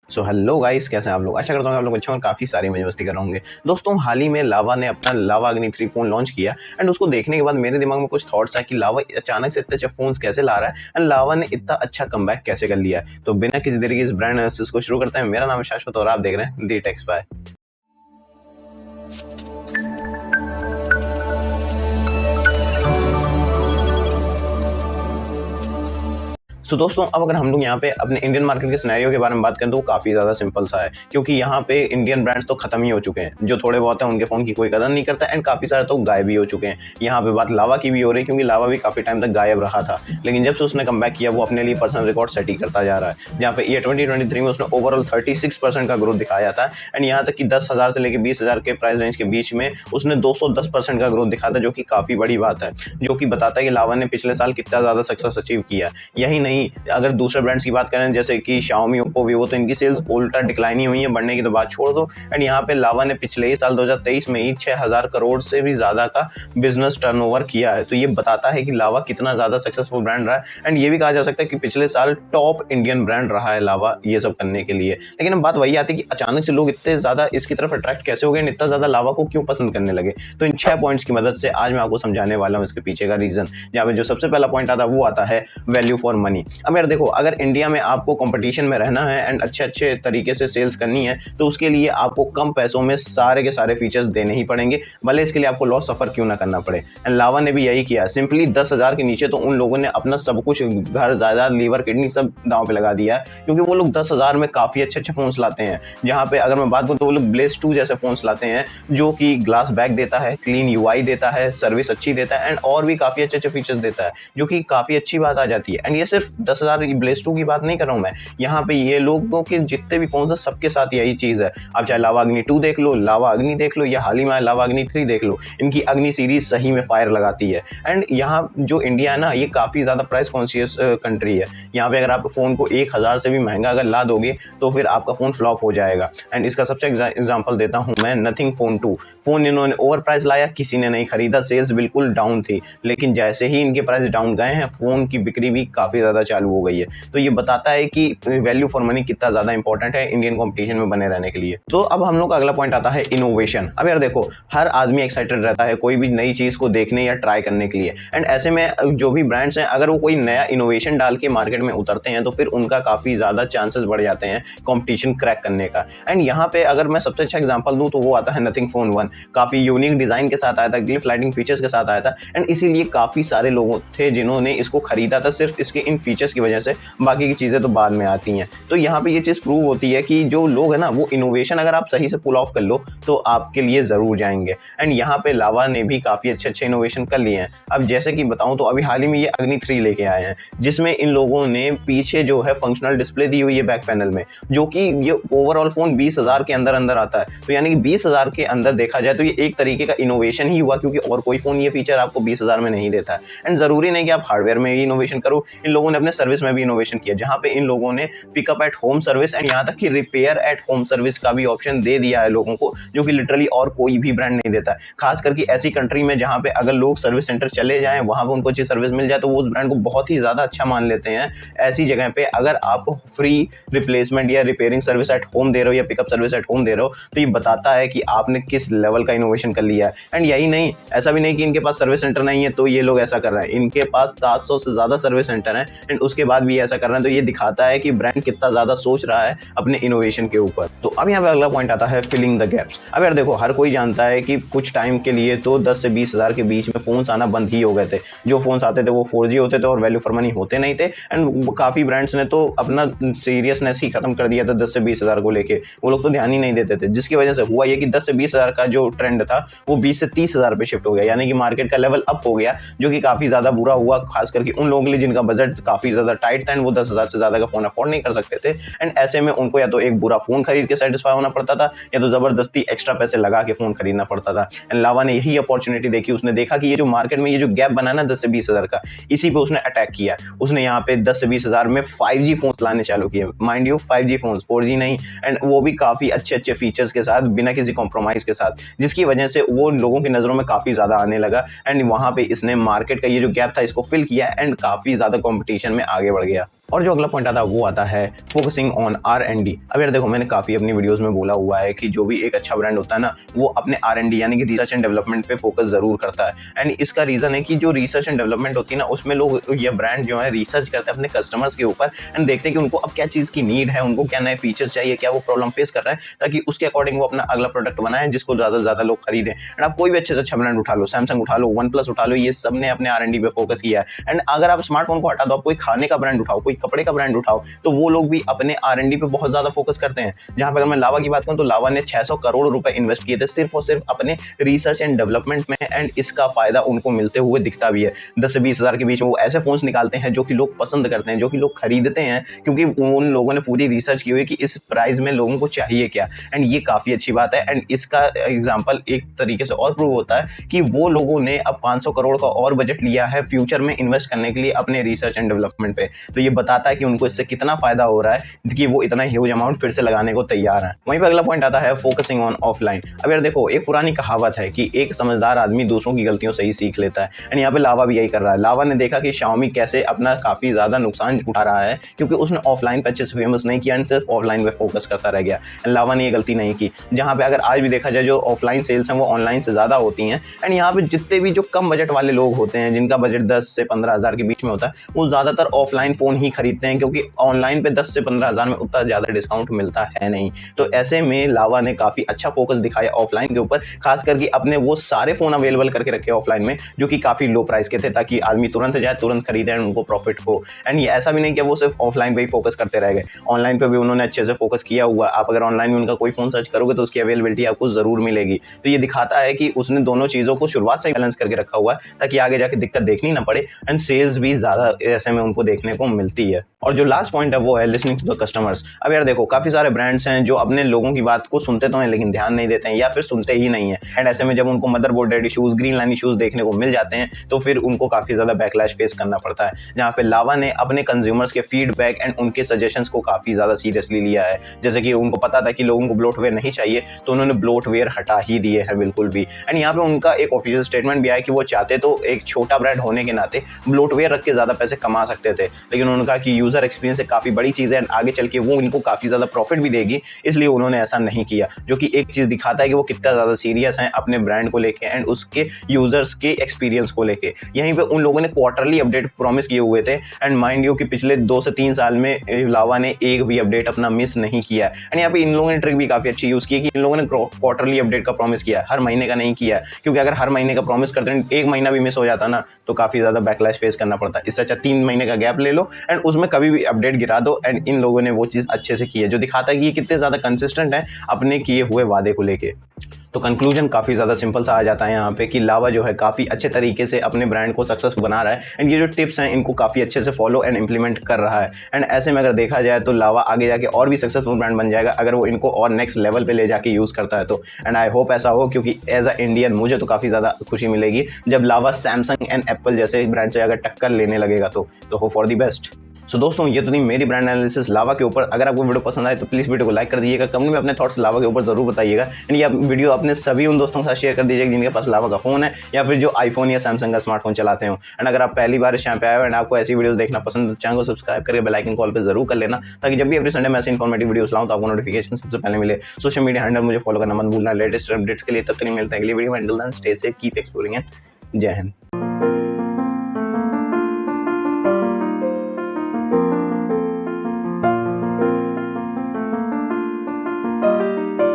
So hello guys, कैसे हैं आप लोग। आशा करता हूँ आप लोग अच्छे और काफ़ी सारी मजे मस्ती कर रहे होंगे। दोस्तों, हाल ही में लावा ने अपना लावा अग्नि 3 फ़ोन लॉन्च किया एंड उसको देखने के बाद मेरे दिमाग में कुछ थॉट्स आए कि लावा अचानक से इतने अच्छे फ़ोन्स कैसे ला रहा है एंड लावा ने इतना अच्छा कमबैक कैसे कर लिया है। तो बिना किसी देरी के इस ब्रांड एनालिसिस को शुरू करते हैं। मेरा नाम है शाश्वत और आप देख रहे हैं दी टेक्स बाय। दोस्तों, अब अगर हम लोग यहाँ पे अपने इंडियन मार्केट के सिनेरियो के बारे में बात करें तो वो काफ़ी ज़्यादा सिंपल सा है, क्योंकि यहाँ पे इंडियन ब्रांड्स तो खत्म ही हो चुके हैं। जो थोड़े बहुत हैं उनके फ़ोन की कोई कदर नहीं करता एंड काफ़ी सारे तो गायब भी हो चुके हैं। यहाँ पे बात लावा की भी हो रही है, क्योंकि लावा भी काफ़ी टाइम तक गायब रहा था, लेकिन जब से उसने कमबैक किया वो अपने लिए पर्सनल रिकॉर्ड सेट ही करता जा रहा है। जहाँ पे ये 2023 में उसने ओवरऑल 36% का ग्रोथ दिखाया था एंड यहाँ तक कि 10,000 से लेकर 20,000 के प्राइस रेंज के बीच में उसने 210% का ग्रोथ दिखाया था, जो कि काफ़ी बड़ी बात है, जो कि बताता है कि लावा ने पिछले साल कितना ज़्यादा सक्सेस अचीव किया। यही नहीं, अगर दूसरे ब्रांड्स की बात करें जैसे कि Xiaomi, Oppo, Vivo, तो इनकी सेल्स उल्टा डिक्लाइन ही हुई है, बढ़ने की तो बात छोड़ दो। एंड यहाँ पे लावा ने पिछले ही साल 2023 में ही 6,000 करोड़ से भी ज़्यादा का बिजनेस टर्नओवर किया है। तो ये बताता है कि लावा कितना ज़्यादा सक्सेसफुल ब्रांड रहा है एंड ये भी कहा जा सकता है कि पिछले साल टॉप इंडियन ब्रांड रहा है लावा ये सब करने के लिए। लेकिन अब बात वही आती है कि अचानक से लोग इतने ज़्यादा इसकी तरफ अट्रैक्ट कैसे हो गए, इतना ज़्यादा लावा को क्यों पसंद करने लगे। तो इन 6 पॉइंट्स की मदद से आज मैं आपको समझाने वाला हूँ इसके पीछे का रीज़न। जहाँ पे जो सबसे पहला पॉइंट आता है वो आता है वैल्यू फॉर मनी। अब यार देखो, अगर इंडिया में आपको कंपटीशन में रहना है एंड अच्छे तरीके से सेल्स करनी है तो उसके लिए आपको कम पैसों में सारे के सारे फीचर्स देने ही पड़ेंगे, भले इसके लिए आपको लॉस सफर क्यों ना करना पड़े। एंड लावा ने भी यही किया। सिंपली 10,000 के नीचे तो उन लोगों ने अपना सब कुछ, घर, जायदाद, लीवर, किडनी सब दांव पे लगा दिया है, क्योंकि वो लोग 10,000 में काफ़ी अच्छे फोन्स लाते हैं। जहाँ पे अगर मैं बात करूँ तो वो लोग ब्लेज 2 जैसे फोन्स लाते हैं, जो कि ग्लास बैक देता है, क्लीन यूआई देता है, सर्विस अच्छी देता है एंड और भी काफ़ी अच्छे फीचर्स देता है, जो कि काफ़ी अच्छी बात आ जाती है। एंड ये सिर्फ 10,000 ब्लेज 2 की बात नहीं कर रहा हूँ मैं, यहाँ पे ये लोगों के जितने भी फोन है सबके साथ यही चीज़ है। आप चाहे लावा अग्नि 2 देख लो, लावा अग्नि देख लो, या हाल ही में लावा अग्नि 3 देख लो, इनकी अग्नि सीरीज सही में फायर लगाती है। एंड यहाँ जो इंडिया है ना, ये काफ़ी ज़्यादा प्राइस कॉन्शियस कंट्री है। यहाँ पे अगर आप फ़ोन को 1,000 से भी महंगा अगर ला दोगे तो फिर आपका फ़ोन फ्लॉप हो जाएगा। एंड इसका सबसे एग्जाम्पल देता हूँ मैं, नथिंग फ़ोन 2। फ़ोन इन्होंने ओवर प्राइस लाया, किसी ने नहीं खरीदा, सेल्स बिल्कुल डाउन थी, लेकिन जैसे ही इनके प्राइस डाउन गए हैं फ़ोन की बिक्री भी काफ़ी ज़्यादा चालू हो गई है। तो ये बताता है कि वैल्यू फॉर मनी कितना ज़्यादा इंपॉर्टेंट है इंडियन कंपटीशन में बने रहने के लिए। तो अब हम लोग का अगला पॉइंट आता है इनोवेशन। अब यार देखो, हर आदमी एक्साइटेड रहता है कोई भी नई चीज़ को देखने या ट्राई करने के लिए। एंड ऐसे में जो भी ब्रांड्स हैं, अगर वो कोई नया इनोवेशन डाल के मार्केट में उतरते हैं तो फिर उनका काफ़ी ज़्यादा चांसेस बढ़ जाते हैं कॉम्पिटिशन क्रैक करने का। एंड यहाँ पे अगर मैं सबसे अच्छा एग्जाम्पल दूँ तो वो आता है नथिंग फोन 1। काफ़ी यूनिक डिज़ाइन के साथ आया था, ग्लिफ लाइटिंग फीचर्स के साथ आया था एंड इसीलिए काफ़ी सारे लोग थे जिन्होंने इसको खरीदा था सिर्फ इसके इन फीचर्स की वजह से। बाकी की चीज़ें तो बाद में आती हैं। तो यहाँ पे ये चीज़ प्रूव होती है कि जो लोग है ना, वो इनोवेशन अगर आप सही से पुल ऑफ कर लो तो आपके लिए ज़रूर जाएंगे। एंड यहाँ पे लावा ने भी काफ़ी अच्छे इनोवेशन कर लिए हैं। अब जैसे कि बताऊँ तो अभी हाल ही में ये अग्नि 3 लेके आए हैं, जिसमें इन लोगों ने पीछे जो है फंक्शनल डिस्प्ले दी हुई है बैक पैनल में, जो कि ये ओवरऑल फ़ोन 20,000 के अंदर आता है। तो यानी कि 20,000 के अंदर देखा जाए तो ये एक तरीके का इनोवेशन ही हुआ, क्योंकि और कोई फ़ोन ये फीचर आपको 20,000 में नहीं देता है। एंड ज़रूरी नहीं कि आप हार्डवेयर में भी इनोवेशन करो, इन लोगों ने अपने सर्विस में भी इनोवेशन किया, जहाँ पे इन लोगों ने pickup at home service and यहाँ तक कि रिपेयर एट होम सर्विस का भी ऑप्शन दे दिया है लोगों को, जो कि लिटरली और कोई भी ब्रांड नहीं देता है। खास करके ऐसी कंट्री में जहाँ पे अगर लोग सर्विस सेंटर चले जाएं, वहाँ पे उनको अच्छी सर्विस मिल जाए तो वो उस ब्रांड को बहुत ही ज़्यादा अच्छा मान लेते हैं। ऐसी जगह पे अगर आप फ्री रिप्लेसमेंट या रिपेयरिंग सर्विस एट होम दे रहे हो या पिकअप सर्विस एट होम दे रहे हो, तो ये बताता है कि आपने किस लेवल का इनोवेशन कर लिया है। एंड यही नहीं, ऐसा भी नहीं कि इनके पास सर्विस सेंटर नहीं है तो ये लोग ऐसा कर रहे हैं। इनके पास 700 से ज़्यादा सर्विस सेंटर हैं एंड उसके बाद भी ऐसा कर रहे हैं। तो ये दिखाता है कि ब्रांड कितना ज़्यादा सोच रहा है अपने इनोवेशन के ऊपर। तो अब यहाँ पे अगला पॉइंट आता है फिलिंग द गैप्स। अब यार देखो, हर कोई जानता है कि कुछ टाइम के लिए तो 10 से 20,000 के बीच में फ़ोन्स आना बंद ही हो गए थे। जो फ़ोन्स आते थे वो 4G होते थे और वैल्यू फॉर मनी होते नहीं थे। एंड काफ़ी ब्रांड्स ने तो अपना सीरियसनेस ही खत्म कर दिया था 10 से 20,000 को लेके। वो लोग तो ध्यान ही नहीं देते थे, जिसकी वजह से हुआ ये कि 10 से 20,000 का जो ट्रेंड था वो 20 से 30,000 पे शिफ्ट हो गया, यानी कि मार्केट का लेवल अप हो गया, जो कि काफ़ी ज़्यादा बुरा हुआ, खास करके उन लोगों के लिए जिनका बजट काफ़ी ज़्यादा टाइट था एंड वो 10,000 से ज़्यादा का फ़ोन अफोर्ड नहीं कर सकते थे। एंड ऐसे में उनको या तो एक बुरा फ़ोन खरीद के सेटिस्फाई होना पड़ता था या तो ज़बरदस्ती एक्स्ट्रा पैसे लगा के फ़ोन खरीदना पड़ता था। एंड लावा ने यही अपॉर्चुनिटी देखी। उसने देखा कि ये जो मार्केट में ये जो गैप बना ना 10 से 20,000 का, इसी पे उसने अटैक किया। उसने यहाँ पे 10 से 20,000 में 5G फ़ोन्स लाने चालू किए। Mind you, 5G phones, 4G नहीं। एंड वो भी काफ़ी अच्छे फीचर्स के साथ, बिना किसी कॉम्प्रोमाइज़ के साथ, जिसकी वजह से वो लोगों की नज़रों में काफ़ी ज़्यादा आने लगा। एंड वहाँ पे इसने मार्केट का ये जो गैप था इसको फिल किया एंड काफ़ी ज़्यादा कॉम्पिटिशन में आगे बढ़ गया। और जो अगला पॉइंट आता है वो आता है फोकसिंग ऑन R&D। अब यार देखो, मैंने काफ़ी अपनी वीडियोस में बोला हुआ है कि जो भी एक अच्छा ब्रांड होता है ना, वो अपने R&D यानी कि रिसर्च एंड डेवलपमेंट पे फोकस ज़रूर करता है। एंड इसका रीज़न है कि जो रिसर्च एंड डेवलपमेंट होती है ना, उसमें लोग, ये ब्रांड जो है रिसर्च करते हैं अपने कस्टमर्स के ऊपर एंड देखते हैं कि उनको अब क्या चीज़ की नीड है, उनको क्या नए फीचर्स चाहिए, क्या वो प्रॉब्लम फेस कर रहे हैं, ताकि उसके अकॉर्डिंग वो अपना अगला प्रोडक्ट बनाए जिसको ज़्यादा से ज़्यादा लोग खरीदें। एंड आप कोई भी अच्छे से अच्छा ब्रांड उठा लो, सैमसंग उठा लो, वन प्लस उठा लो, ये सब ने अपने R&D पे फोकस किया है। एंड अगर आप स्मार्टफोन को हटा दो, आप कोई खाने का ब्रांड उठाओ, कोई कपड़े का ब्रांड उठाओ, तो वो लोग भी अपने R&D पे बहुत ज़्यादा फोकस करते हैं। जहाँ पे अगर मैं लावा की बात करूँ तो लावा ने 600 करोड़ रुपए इन्वेस्ट किए थे सिर्फ और सिर्फ अपने रिसर्च एंड डेवलपमेंट में। एंड इसका फायदा उनको मिलते हुए दिखता भी है। 10 से 20 हज़ार के बीच में वो ऐसे फोन्स निकालते हैं जो कि लोग पसंद करते हैं, जो कि लोग खरीदते हैं, क्योंकि उन लोगों ने पूरी रिसर्च की हुई कि इस प्राइस में लोगों को चाहिए क्या। एंड ये काफ़ी अच्छी बात है। एंड इसका एग्जाम्पल एक तरीके से और प्रूव होता है कि वो लोगों ने अब 500 करोड़ का और बजट लिया है फ्यूचर में इन्वेस्ट करने के लिए अपने रिसर्च एंड डेवलपमेंट पे। तो ये बताता है कि उनको इससे कितना फायदा हो रहा है कि वो इतना ह्यूज अमाउंट फिर से लगाने को तैयार है। वहीं पे अगला पॉइंट आता है फोकसिंग ऑन ऑफलाइन। अब यार देखो, एक पुरानी कहावत है कि एक समझदार आदमी दूसरों की गलतियों से ही सीख लेता है। एंड यहाँ पे लावा भी यही कर रहा है। लावा ने देखा कि Xiaomi कैसे अपना काफी ज्यादा नुकसान उठा रहा है, क्योंकि उसने ऑफलाइन पे अच्छे से फेमस नहीं किया एंड सिर्फ ऑफलाइन पे फोकस करता रह गया। एंड लावा ने ये गलती नहीं की, जहाँ पे अगर आज भी देखा जाए जो ऑफलाइन सेल्स हैं वो ऑनलाइन से ज्यादा होती हैं। एंड यहाँ पे जितने भी जो कम बजट वाले लोग होते हैं, जिनका बजट 10 से 15 हज़ार के बीच में होता है, वो ज्यादातर ऑफलाइन फोन ही खरीदते हैं, क्योंकि ऑनलाइन पे 10 से 15 हज़ार में उतना ज्यादा डिस्काउंट मिलता है नहीं। तो ऐसे में लावा ने काफी अच्छा फोकस दिखाया ऑफलाइन के ऊपर, खास करके अपने वो सारे फोन अवेलेबल करके रखे ऑफलाइन में जो कि काफी लो प्राइस के थे, ताकि आदमी तुरंत जाए, तुरंत खरीदे एंड उनको प्रॉफिट हो। एंड ये ऐसा भी नहीं कि वो सिर्फ ऑफलाइन पे ही फोकस करते रह गए, ऑनलाइन पे भी उन्होंने अच्छे से फोकस किया हुआ। आप अगर ऑनलाइन में उनका कोई फोन सर्च करोगे तो उसकी अवेलेबिलिटी आपको जरूर मिलेगी। तो ये दिखाता है कि उसने दोनों चीजों को शुरुआत से बैलेंस करके रखा हुआ है, ताकि आगे जाके दिक्कत देखनी ना पड़े एंड सेल्स भी ज्यादा ऐसे में उनको देखने को मिलती है। और जो लास्ट पॉइंट है वो है लिसनिंग टू द कस्टमर्स। अब यार देखो, काफी सारे ब्रांड्स हैं जो अपने लोगों की बात को सुनते तो हैं लेकिन ध्यान नहीं देते हैं, या फिर सुनते ही नहीं है। एंड ऐसे में जब उनको motherboard dead issues, green line issues देखने को मिल जाते हैं तो फिर उनको काफी ज्यादा बैकलैश फेस करना पड़ता है। जहाँ पे लावा ने अपने कंज्यूमर्स के फीडबैक एंड उनके सजेशंस को काफी ज्यादा सीरियसली लिया है। जैसे कि उनको पता था कि लोगों को ब्लोटवेयर नहीं चाहिए, तो उन्होंने ब्लोटवेयर हटा ही दिए हैं बिल्कुल भी। एंड यहाँ पे उनका एक ऑफिशियल स्टेटमेंट भी आया कि वो चाहते तो एक छोटा ब्रांड होने के नाते ब्लोटवेयर रख के ज्यादा पैसे कमा सकते थे, लेकिन उन्होंने कहा कि यूजर एक्सपीरियंस एक काफी बड़ी चीज है एंड आगे चल के वो इनको काफी ज्यादा प्रॉफिट भी देगी, इसलिए उन्होंने ऐसा नहीं किया। जो कि एक चीज दिखाता है कि वो कितना ज्यादा सीरियस हैं अपने ब्रांड को लेके एंड उसके यूजर्स के एक्सपीरियंस को लेके। यहीं पे उन लोगों ने क्वार्टरली अपडेट प्रॉमिस किए हुए थे एंड माइंड यू कि पिछले 2 से 3 साल में लावा ने एक भी अपडेट अपना मिस नहीं किया। एंड यहाँ पे इन लोगों ने ट्रिक भी काफी अच्छी यूज की कि इन लोगों ने क्वार्टरली अपडेट का प्रॉमिस किया, हर महीने का नहीं किया, क्योंकि अगर हर महीने का प्रॉमिस करते हैं, एक महीना भी मिस हो जाता ना तो काफी ज्यादा बैकलैश फेस करना पड़ता है। इससे अच्छा 3 महीने का गैप ले लो एंड उसमें कभी भी अपडेट गिरा दो। एंड इन लोगों ने वो चीज अच्छे से की है, जो दिखाता है कि ये कितने ज्यादा कंसिस्टेंट है अपने किए हुए वादे को लेके। तो कंक्लूजन काफ़ी ज़्यादा सिंपल सा आ जाता है यहाँ पे कि लावा जो है काफ़ी अच्छे तरीके से अपने ब्रांड को सक्सेसफुल बना रहा है एंड ये जो टिप्स हैं इनको काफ़ी अच्छे से फॉलो एंड इंप्लीमेंट कर रहा है। एंड ऐसे में अगर देखा जाए तो लावा आगे जाके और भी सक्सेसफुल ब्रांड बन जाएगा अगर वो इनको और नेक्स्ट लेवल पे ले जाके यूज़ करता है तो। एंड आई होप ऐसा हो, क्योंकि एज अ इंडियन मुझे तो काफ़ी ज़्यादा खुशी मिलेगी जब लावा सैमसंग एंड एप्पल जैसे ब्रांड से अगर टक्कर लेने लगेगा तो होप फॉर द बेस्ट। सो दोस्तों, ये तो नहीं मेरी ब्रांड एनालिसिस लावा के ऊपर। अगर आपको वीडियो पसंद आए तो प्लीज़ वीडियो को लाइक कर दीजिएगा, कमेंट में अपने थॉट्स लावा के ऊपर जरूर बताइएगा। एंड ये वीडियो अपने सभी उन दोस्तों के साथ शेयर कर दीजिएगा जिनके पास लावा का फोन है या फिर जो आईफोन या सैमसंग का स्मार्टफोन चलाते हो। एंड अगर आप पहली बार इस चैनल पे आए हो एंड आपको ऐसी वीडियो देखना पसंद है तो चैनल को सब्सक्राइब करके बेल आइकन कॉल पर जरूर कर लेना, ताकि जब भी एवरी संडे मैं ऐसे इन्फॉर्मेटिव वीडियोस लाऊं तो आपको नोटिफिकेशन सबसे पहले मिले। सोशल मीडिया हैंडल मुझे फॉलो करना मत भूलना लेटेस्ट अपडेट्स के लिए। तब तक मिलते हैं अगली वीडियो में। Until then stay safe, keep exploring and Jai Hind.